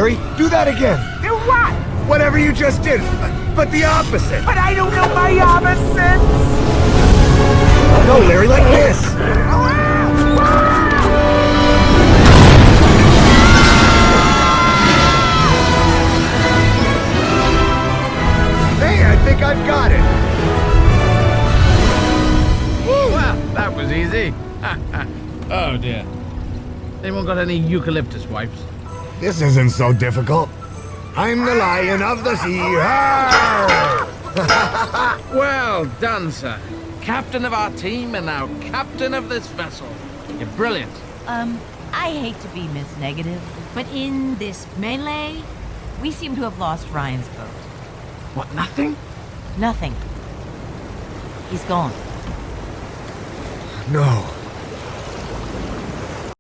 Larry. Do that again. Do what? Whatever you just did, but the opposite. But I don't know my opposites. No, Larry, like this. Hey, I think I've got it. Well, that was easy. Oh dear. Anyone got any eucalyptus wipes? This isn't so difficult. I'm the lion of the sea. Arr! Well done, sir. Captain of our team and now captain of this vessel. You're brilliant. I hate to be Miss Negative, but in this melee, we seem to have lost Ryan's boat. What, nothing? Nothing. He's gone. No.